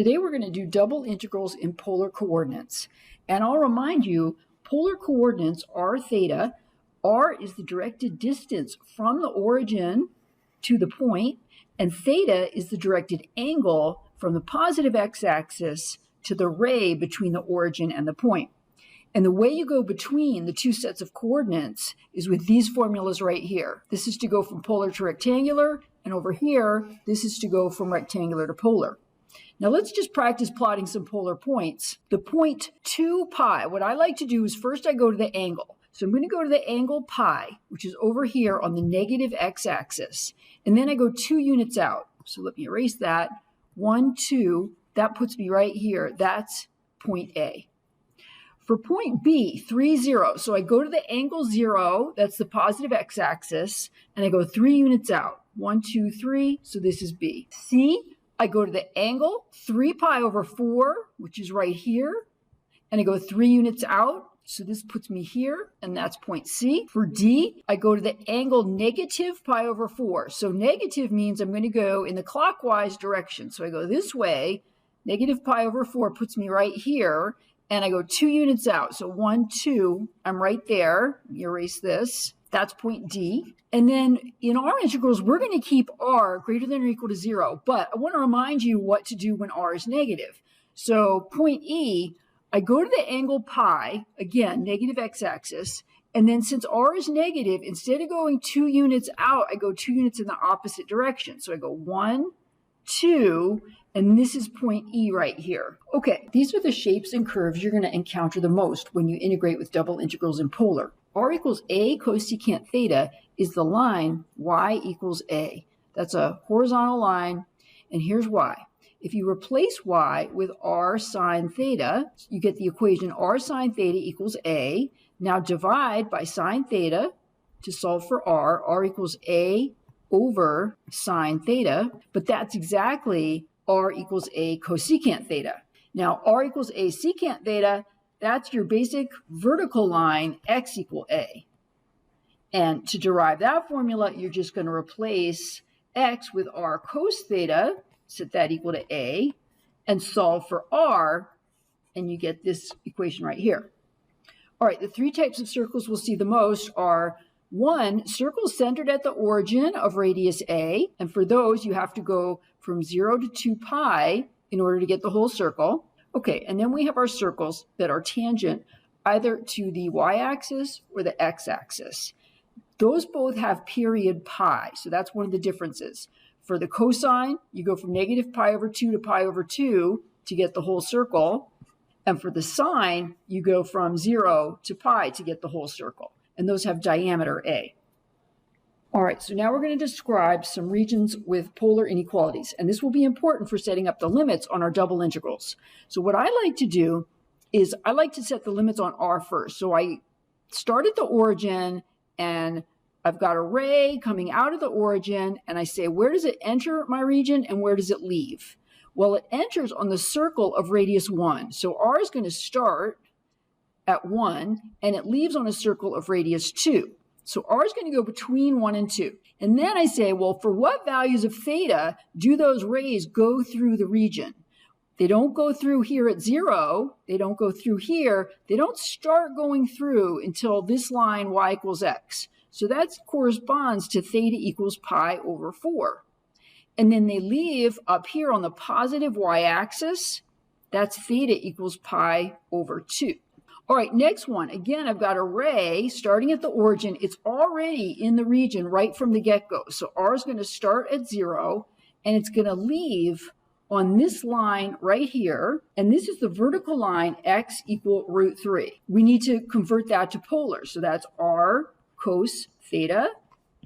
Today we're going to do double integrals in polar coordinates. And I'll remind you, polar coordinates are theta. R is the directed distance from the origin to the point, and theta is the directed angle from the positive x-axis to the ray between the origin and the point. And the way you go between the two sets of coordinates is with these formulas right here. This is to go from polar to rectangular, and over here, this is to go from rectangular to polar. Now let's just practice plotting some polar points. The point 2 pi, what I like to do is first I go to the angle. So I'm going to go to the angle pi, which is over here on the negative x-axis. And then I go 2 units out. So let me erase that. 1, 2, that puts me right here. That's point A. For point B, 3, 0. So I go to the angle 0, that's the positive x-axis, and I go 3 units out. 1, 2, 3, so this is B. C, I go to the angle 3 pi over 4, which is right here, and I go 3 units out. So this puts me here, and that's point C. For D, I go to the angle negative pi over 4. So negative means I'm going to go in the clockwise direction. So I go this way, negative pi over 4 puts me right here, and I go 2 units out. So 1, 2, I'm right there. Let me erase this. That's point D. And then in our integrals, we're going to keep r greater than or equal to 0. But I want to remind you what to do when r is negative. So point E, I go to the angle pi, again, negative x-axis. And then since r is negative, instead of going 2 units out, I go 2 units in the opposite direction. So I go 1, 2, and this is point E right here. Okay, these are the shapes and curves you're going to encounter the most when you integrate with double integrals in polar. R equals A cosecant theta is the line y equals A. That's a horizontal line, and here's why. If you replace y with r sine theta, you get the equation r sine theta equals A. Now divide by sine theta to solve for r. R equals A over sine theta, but that's exactly r equals A cosecant theta. Now r equals A secant theta, that's your basic vertical line, x equal A. And to derive that formula, you're just going to replace x with r cos theta, set that equal to A, and solve for r, and you get this equation right here. All right, the 3 types of circles we'll see the most are 1, circles centered at the origin of radius A, and for those you have to go from 0 to 2 pi in order to get the whole circle. Okay, and then we have our circles that are tangent either to the y-axis or the x-axis. Those both have period pi, so that's one of the differences. For the cosine, you go from negative pi over 2 to pi over 2 to get the whole circle. And for the sine, you go from 0 to pi to get the whole circle. And those have diameter A. All right, so now we're going to describe some regions with polar inequalities. And this will be important for setting up the limits on our double integrals. So what I like to do is I like to set the limits on R first. So I start at the origin, and I've got a ray coming out of the origin, and I say, where does it enter my region and where does it leave? Well, it enters on the circle of radius 1. So R is going to start at 1, and it leaves on a circle of radius 2. So R is going to go between 1 and 2. And then I say, well, for what values of theta do those rays go through the region? They don't go through here at 0. They don't go through here. They don't start going through until this line y equals x. So that corresponds to theta equals pi over 4. And then they leave up here on the positive y-axis. That's theta equals pi over 2. All right, next one. Again, I've got a ray starting at the origin. It's already in the region right from the get-go. So R is going to start at 0, and it's going to leave on this line right here. And this is the vertical line, x equal root 3. We need to convert that to polar. So that's r cos theta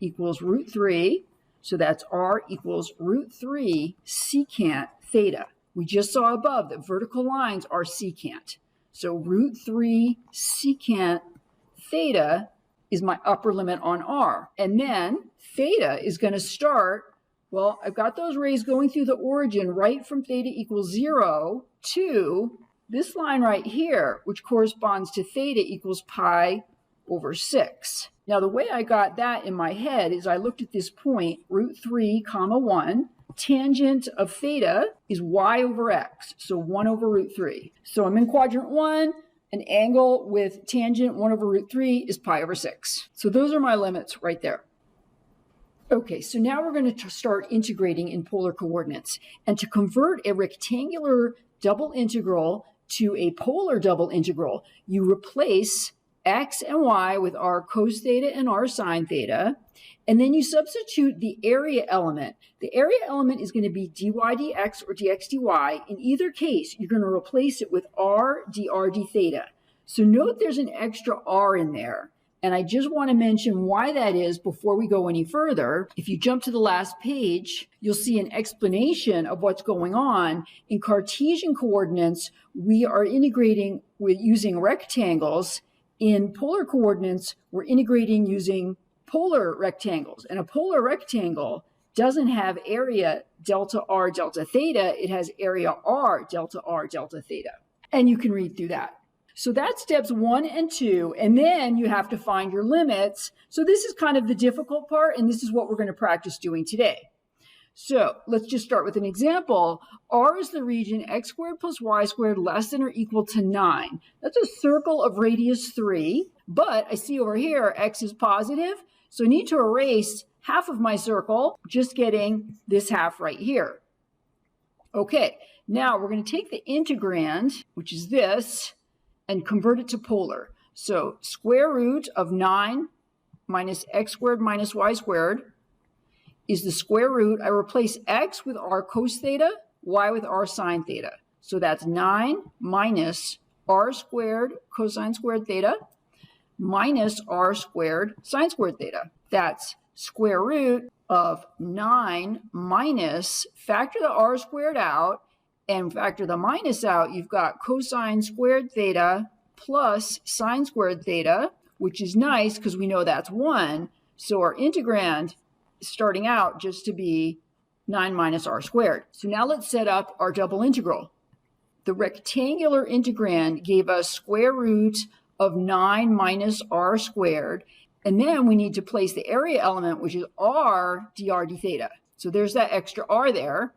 equals root 3. So that's r equals root 3 secant theta. We just saw above that vertical lines are secant. So root 3 secant theta is my upper limit on r. And then theta is going to start, well, I've got those rays going through the origin right from theta equals 0 to this line right here, which corresponds to theta equals pi over 6. Now, the way I got that in my head is I looked at this point, root 3 comma 1, tangent of theta is y over x, so 1 over root 3. So I'm in quadrant 1, an angle with tangent 1 over root 3 is pi over 6. So those are my limits right there. Okay, so now we're going to start integrating in polar coordinates. And to convert a rectangular double integral to a polar double integral, you replace x and y with r cos theta and r sine theta, and then you substitute the area element. The area element is going to be dy dx or dx dy. In either case, you're going to replace it with r dr d theta. So note there's an extra r in there. And I just want to mention why that is before we go any further. If you jump to the last page, you'll see an explanation of what's going on. In Cartesian coordinates, we are integrating with using rectangles. In polar coordinates, we're integrating using polar rectangles. And a polar rectangle doesn't have area delta r delta theta. It has area r delta theta. And you can read through that. So that's steps 1 and 2, and then you have to find your limits. So this is kind of the difficult part, and this is what we're going to practice doing today. So let's just start with an example. R is the region x squared plus y squared less than or equal to 9. That's a circle of radius 3, but I see over here x is positive, so I need to erase half of my circle, just getting this half right here. Okay, now we're going to take the integrand, which is this, and convert it to polar. So square root of 9 minus x squared minus y squared is the square root. I replace x with r cos theta, y with r sine theta. So that's 9 minus r squared cosine squared theta minus r squared sine squared theta. That's square root of 9 minus, factor the r squared out, and factor the minus out, you've got cosine squared theta plus sine squared theta, which is nice because we know that's 1. So our integrand is starting out just to be 9 minus r squared. So now let's set up our double integral. The rectangular integrand gave us square root of 9 minus r squared. And then we need to place the area element, which is r dr d theta. So there's that extra r there.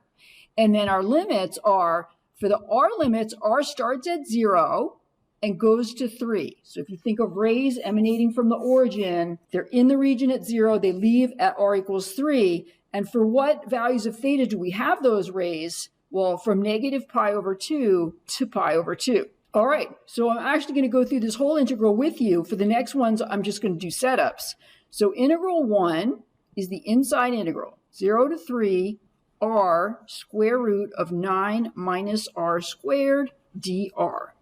And then our limits are, for the r limits, r starts at 0 and goes to 3. So if you think of rays emanating from the origin, they're in the region at 0, they leave at r equals 3. And for what values of theta do we have those rays? Well, from negative pi over 2 to pi over 2. All right, so I'm actually going to go through this whole integral with you. For the next ones, I'm just going to do setups. So integral 1 is the inside integral, 0 to 3, r square root of 9 minus r squared dr.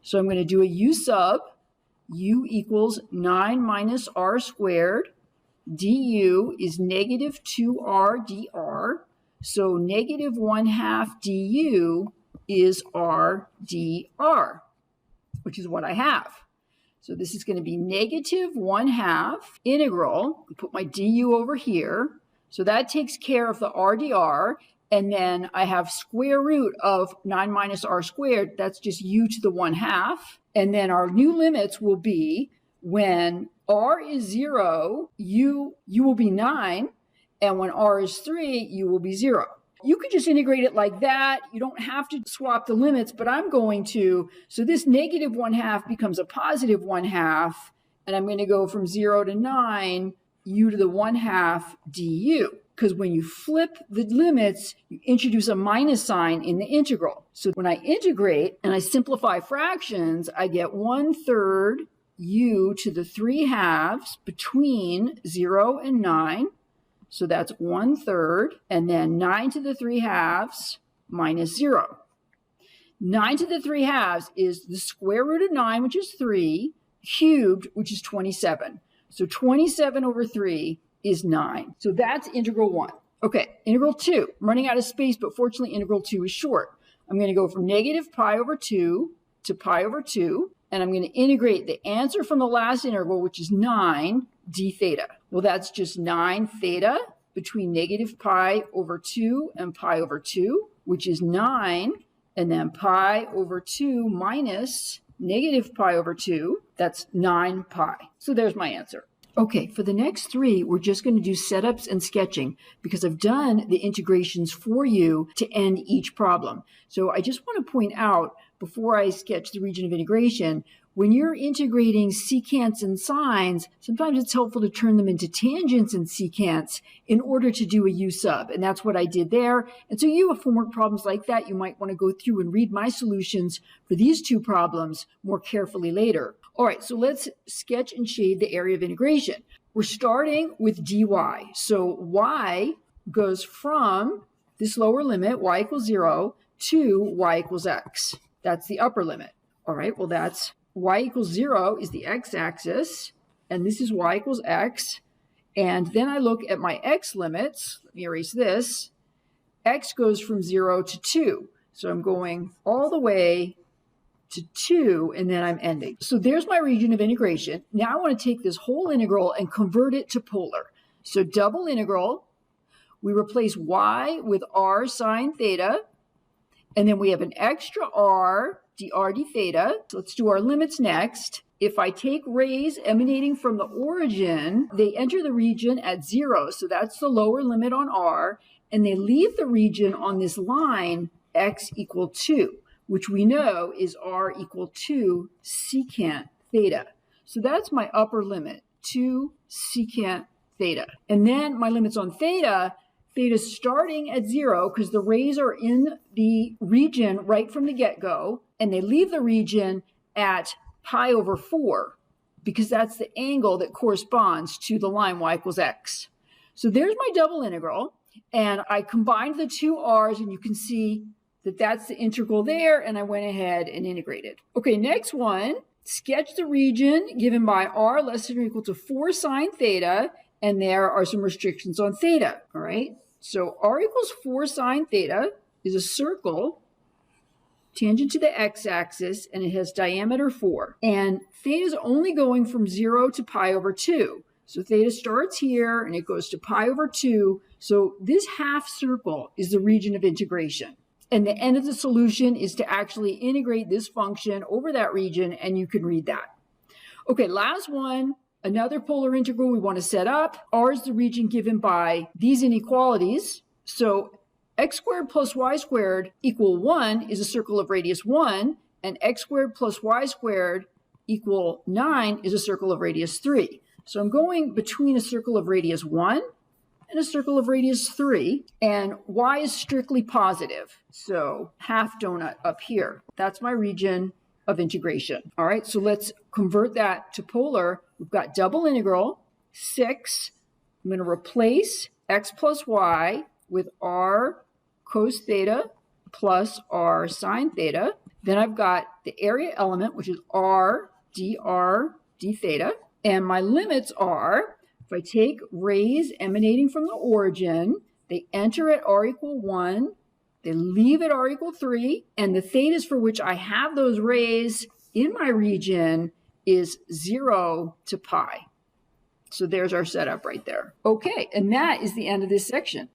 So I'm going to do a u sub. U equals 9 minus r squared. Du is negative 2r dr. So negative 1/2 du is r dr, which is what I have. So this is going to be negative 1/2 integral. I'll put my du over here. So that takes care of the r dr, and then I have square root of 9 minus r squared. That's just u to the 1/2. And then our new limits will be when r is 0, u will be 9, and when r is 3, u will be 0. You could just integrate it like that. You don't have to swap the limits, but I'm going to. So this negative 1/2 becomes a positive 1/2, and I'm going to go from 0 to 9, u to the 1/2 du. Because when you flip the limits, you introduce a minus sign in the integral. So when I integrate and I simplify fractions, I get 1/3 u to the 3/2 between 0 and 9. So that's 1/3, and then 9 to the 3/2 minus 0. 9 to the 3/2 is the square root of 9, which is 3, cubed, which is 27. So 27 over 3 is 9. So that's integral 1. Okay, integral 2. I'm running out of space, but fortunately integral 2 is short. I'm going to go from negative pi over 2 to pi over 2, and I'm going to integrate the answer from the last integral, which is 9 d theta. Well, that's just 9 theta between negative pi over 2 and pi over 2, which is 9, and then pi over 2 minus negative pi over 2, that's 9 pi. So there's my answer. Okay, for the next three, we're just going to do setups and sketching because I've done the integrations for you to end each problem. So I just want to point out before I sketch the region of integration, when you're integrating secants and sines, sometimes it's helpful to turn them into tangents and secants in order to do a U sub. And that's what I did there. And so you have homework problems like that. You might want to go through and read my solutions for these two problems more carefully later. All right, so let's sketch and shade the area of integration. We're starting with dy. So y goes from this lower limit, y equals 0, to y equals x. That's the upper limit. All right, well, that's y equals 0 is the x-axis, and this is y equals x. And then I look at my x limits. Let me erase this. X goes from 0 to 2. So I'm going all the way to 2, and then I'm ending. So there's my region of integration. Now I want to take this whole integral and convert it to polar. So double integral, we replace y with r sine theta, and then we have an extra r dr d theta. So let's do our limits next. If I take rays emanating from the origin, they enter the region at 0, so that's the lower limit on r, and they leave the region on this line x equal 2. Which we know is r equal to secant theta. So that's my upper limit, 2 secant theta. And then my limits on theta, theta's starting at 0 because the rays are in the region right from the get-go, and they leave the region at pi over 4 because that's the angle that corresponds to the line y equals x. So there's my double integral, and I combined the two r's, and you can see that that's the integral there, and I went ahead and integrated. Okay, next one, sketch the region given by r less than or equal to 4 sine theta, and there are some restrictions on theta, all right? So r equals 4 sine theta is a circle tangent to the x-axis, and it has diameter 4. And theta is only going from 0 to pi over 2. So theta starts here, and it goes to pi over 2. So this half circle is the region of integration. And the end of the solution is to actually integrate this function over that region, and you can read that. Okay, last one, another polar integral we want to set up. R is the region given by these inequalities. So x squared plus y squared equal 1 is a circle of radius 1, and x squared plus y squared equal 9 is a circle of radius 3. So I'm going between a circle of radius 1 and a circle of radius 3, and y is strictly positive, so half donut up here. That's my region of integration. All right, so let's convert that to polar. We've got double integral 6. I'm going to replace x plus y with r cos theta plus r sine theta. Then I've got the area element, which is r dr d theta, and my limits are, if I take rays emanating from the origin, they enter at r equal 1, they leave at r equal 3, and the thetas for which I have those rays in my region is 0 to pi. So there's our setup right there. Okay, and that is the end of this section.